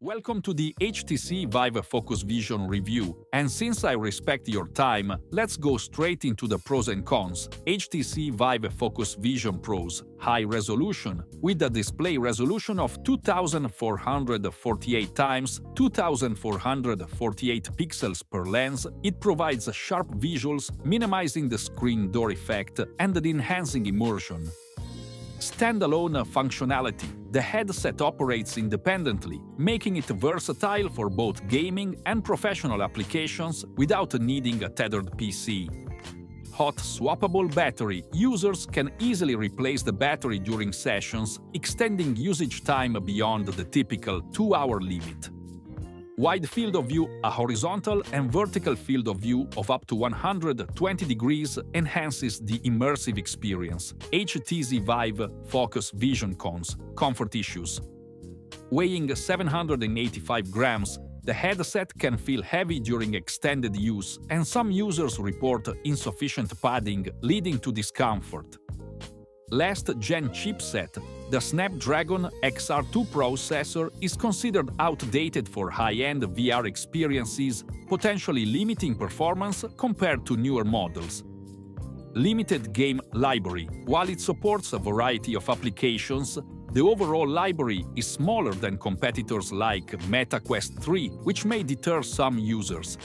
Welcome to the HTC Vive Focus Vision review, and since I respect your time, let's go straight into the pros and cons. HTC Vive Focus Vision Pros: high resolution. With a display resolution of 2448 x 2448 pixels per lens, it provides sharp visuals, minimizing the screen door effect and enhancing immersion. Standalone functionality. The headset operates independently, making it versatile for both gaming and professional applications without needing a tethered PC. Hot-swappable battery. Users can easily replace the battery during sessions, extending usage time beyond the typical 2-hour limit. Wide field of view. A horizontal and vertical field of view of up to 120 degrees enhances the immersive experience. HTC Vive Focus Vision cons. Comfort issues. Weighing 785 grams, the headset can feel heavy during extended use, and some users report insufficient padding, leading to discomfort. Last-gen chipset. The Snapdragon XR2 processor is considered outdated for high-end VR experiences, potentially limiting performance compared to newer models. Limited game library. While it supports a variety of applications, the overall library is smaller than competitors like Meta Quest 3, which may deter some users.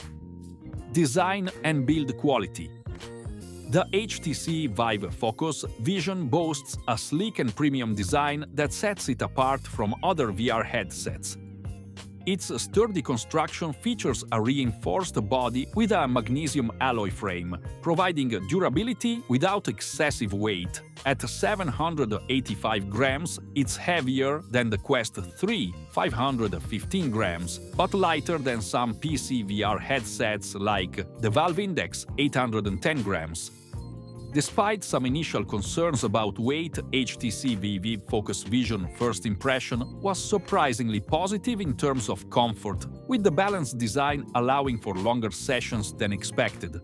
Design and build quality. The HTC Vive Focus Vision boasts a sleek and premium design that sets it apart from other VR headsets. Its sturdy construction features a reinforced body with a magnesium alloy frame, providing durability without excessive weight. At 785 grams, it's heavier than the Quest 3, 515 grams, but lighter than some PC VR headsets like the Valve Index, 810 grams. Despite some initial concerns about weight, HTC Vive Focus Vision first impression was surprisingly positive in terms of comfort, with the balanced design allowing for longer sessions than expected.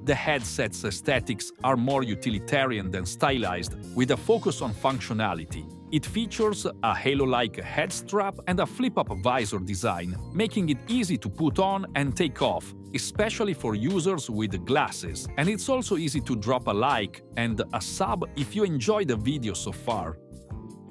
The headset's aesthetics are more utilitarian than stylized, with a focus on functionality. It features a halo-like head strap and a flip-up visor design, making it easy to put on and take off, especially for users with glasses. And it's also easy to drop a like and a sub if you enjoyed the video so far.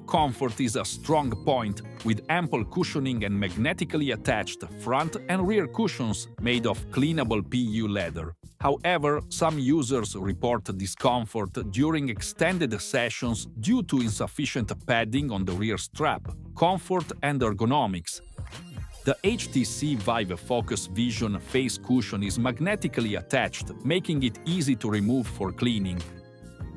Comfort is a strong point, with ample cushioning and magnetically attached front and rear cushions made of cleanable PU leather. However, some users report discomfort during extended sessions due to insufficient padding on the rear strap. Comfort and ergonomics. The HTC Vive Focus Vision face cushion is magnetically attached, making it easy to remove for cleaning.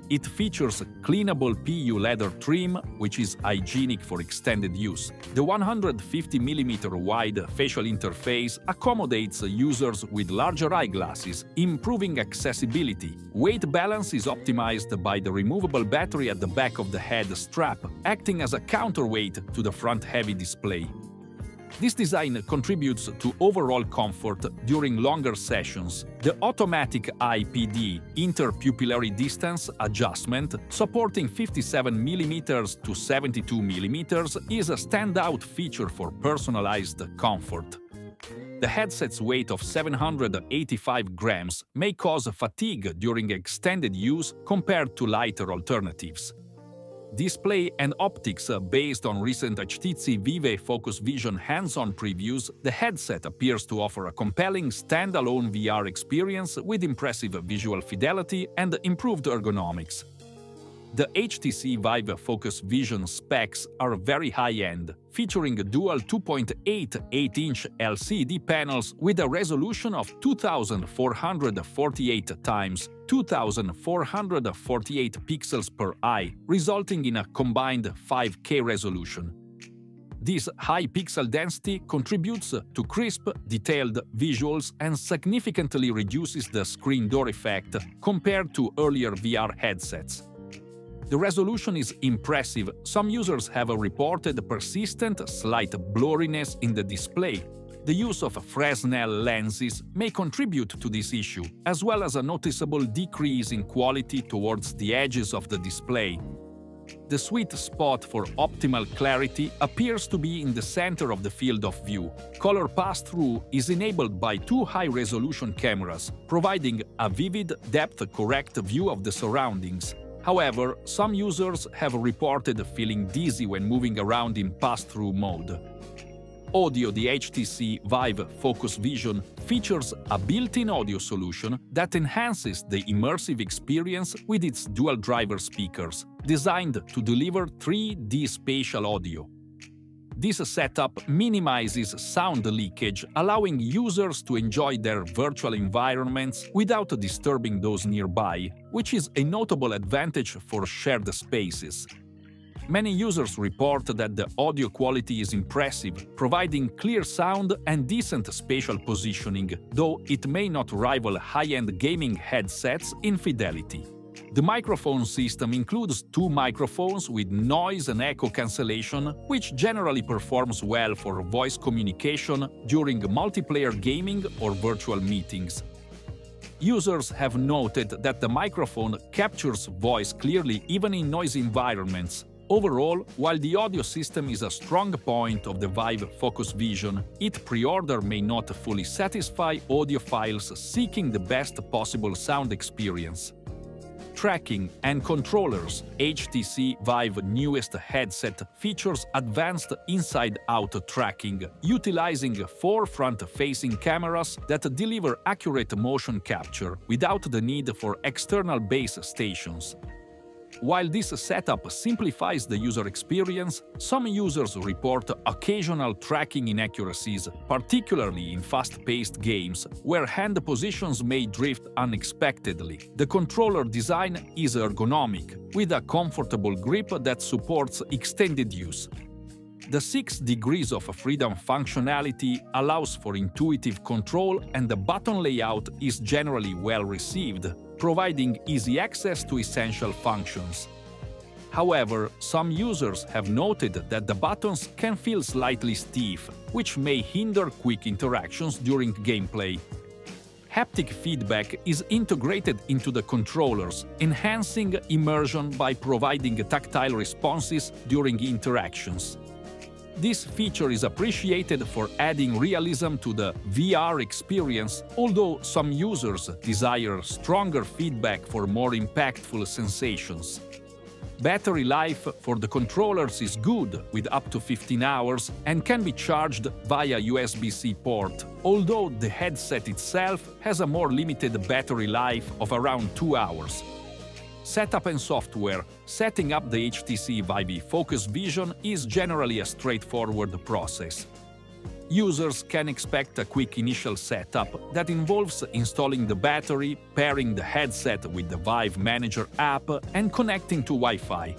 It features cleanable PU leather trim, which is hygienic for extended use. The 150mm wide facial interface accommodates users with larger eyeglasses, improving accessibility. Weight balance is optimized by the removable battery at the back of the head strap, acting as a counterweight to the front-heavy display. This design contributes to overall comfort during longer sessions. The automatic IPD interpupillary distance adjustment, supporting 57mm to 72mm, is a standout feature for personalized comfort. The headset's weight of 785 grams may cause fatigue during extended use compared to lighter alternatives. Display and optics. Based on recent HTC Vive Focus Vision hands-on previews, the headset appears to offer a compelling standalone VR experience with impressive visual fidelity and improved ergonomics. The HTC Vive Focus Vision specs are very high-end, featuring dual 2.8 8-inch LCD panels with a resolution of 2448 x 2448 pixels per eye, resulting in a combined 5K resolution. This high pixel density contributes to crisp, detailed visuals and significantly reduces the screen door effect compared to earlier VR headsets. The resolution is impressive. Some users have reported persistent, slight blurriness in the display. The use of Fresnel lenses may contribute to this issue, as well as a noticeable decrease in quality towards the edges of the display. The sweet spot for optimal clarity appears to be in the center of the field of view. Color pass-through is enabled by two high-resolution cameras, providing a vivid, depth-correct view of the surroundings. However, some users have reported feeling dizzy when moving around in pass-through mode. Audio. The HTC Vive Focus Vision features a built-in audio solution that enhances the immersive experience with its dual-driver speakers, designed to deliver 3D spatial audio. This setup minimizes sound leakage, allowing users to enjoy their virtual environments without disturbing those nearby, which is a notable advantage for shared spaces. Many users report that the audio quality is impressive, providing clear sound and decent spatial positioning, though it may not rival high-end gaming headsets in fidelity. The microphone system includes two microphones with noise and echo cancellation, which generally performs well for voice communication during multiplayer gaming or virtual meetings. Users have noted that the microphone captures voice clearly even in noisy environments. Overall, while the audio system is a strong point of the Vive Focus Vision, its pre-order may not fully satisfy audiophiles seeking the best possible sound experience. Tracking and controllers. HTC Vive newest headset features advanced inside-out tracking, utilizing four front-facing cameras that deliver accurate motion capture without the need for external base stations. While this setup simplifies the user experience, some users report occasional tracking inaccuracies, particularly in fast-paced games, where hand positions may drift unexpectedly. The controller design is ergonomic, with a comfortable grip that supports extended use. The 6 degrees of freedom functionality allows for intuitive control, and the button layout is generally well received, providing easy access to essential functions. However, some users have noted that the buttons can feel slightly stiff, which may hinder quick interactions during gameplay. Haptic feedback is integrated into the controllers, enhancing immersion by providing tactile responses during interactions. This feature is appreciated for adding realism to the VR experience, although some users desire stronger feedback for more impactful sensations. Battery life for the controllers is good, with up to 15 hours, and can be charged via USB-C port, although the headset itself has a more limited battery life of around 2 hours. Setup and software. Setting up the HTC Vive Focus Vision is generally a straightforward process. Users can expect a quick initial setup that involves installing the battery, pairing the headset with the Vive Manager app, and connecting to Wi-Fi.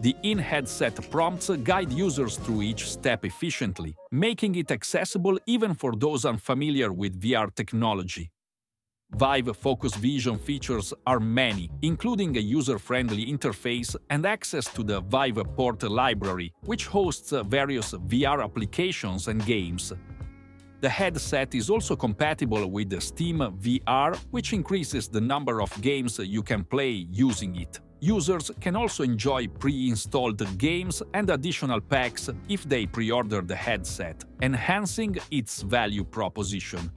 The in-headset prompts guide users through each step efficiently, making it accessible even for those unfamiliar with VR technology. Vive Focus Vision features are many, including a user-friendly interface and access to the Vive Port library, which hosts various VR applications and games. The headset is also compatible with the Steam VR, which increases the number of games you can play using it. Users can also enjoy pre-installed games and additional packs if they pre-order the headset, enhancing its value proposition.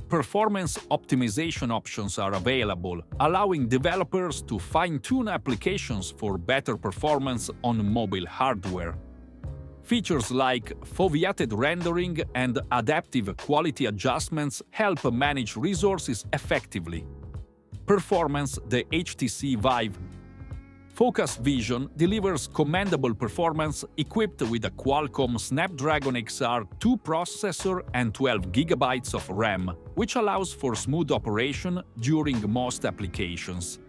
Performance optimization options are available, allowing developers to fine-tune applications for better performance on mobile hardware. Features like foveated rendering and adaptive quality adjustments help manage resources effectively. Performance. The HTC Vive Focus Vision delivers commendable performance equipped with a Qualcomm Snapdragon XR2 processor and 12 GB of RAM, which allows for smooth operation during most applications.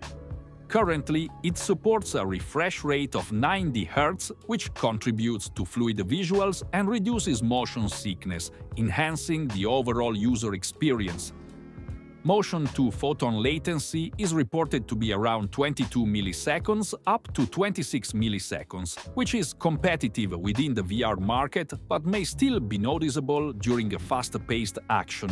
Currently, it supports a refresh rate of 90 Hz, which contributes to fluid visuals and reduces motion sickness, enhancing the overall user experience. Motion-to-photon latency is reported to be around 22 milliseconds up to 26 milliseconds, which is competitive within the VR market but may still be noticeable during a fast-paced action.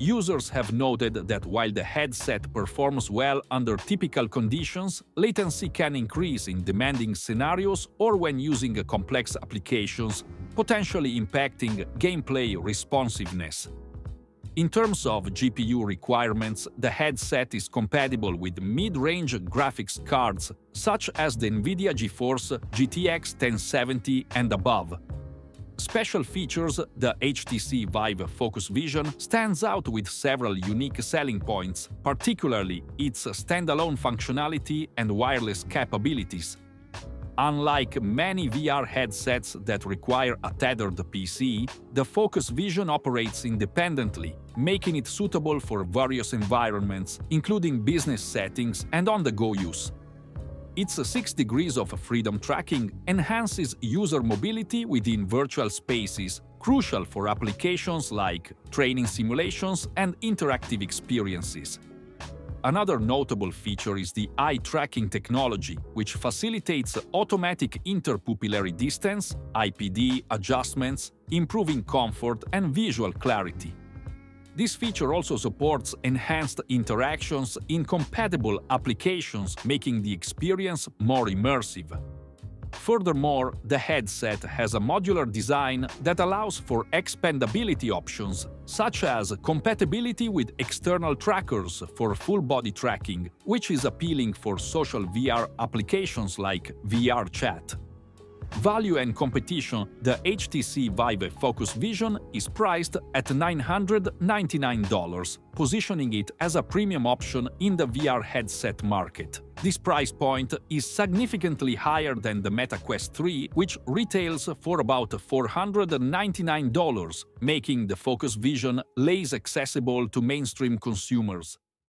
users have noted that while the headset performs well under typical conditions, latency can increase in demanding scenarios or when using complex applications, potentially impacting gameplay responsiveness. In terms of GPU requirements, the headset is compatible with mid-range graphics cards such as the NVIDIA GeForce GTX 1070 and above. Special features, the HTC Vive Focus Vision stands out with several unique selling points, particularly its standalone functionality and wireless capabilities. Unlike many VR headsets that require a tethered PC, the Focus Vision operates independently, making it suitable for various environments, including business settings and on-the-go use. Its 6 degrees of freedom tracking enhances user mobility within virtual spaces, crucial for applications like training simulations and interactive experiences. Another notable feature is the eye tracking technology, which facilitates automatic interpupillary distance, IPD adjustments, improving comfort and visual clarity. This feature also supports enhanced interactions in compatible applications, making the experience more immersive. Furthermore, the headset has a modular design that allows for expandability options, such as compatibility with external trackers for full-body tracking, which is appealing for social VR applications like VR chat. Value and competition, the HTC Vive Focus Vision is priced at $999, positioning it as a premium option in the VR headset market. This price point is significantly higher than the Meta Quest 3, which retails for about $499, making the Focus Vision less accessible to mainstream consumers.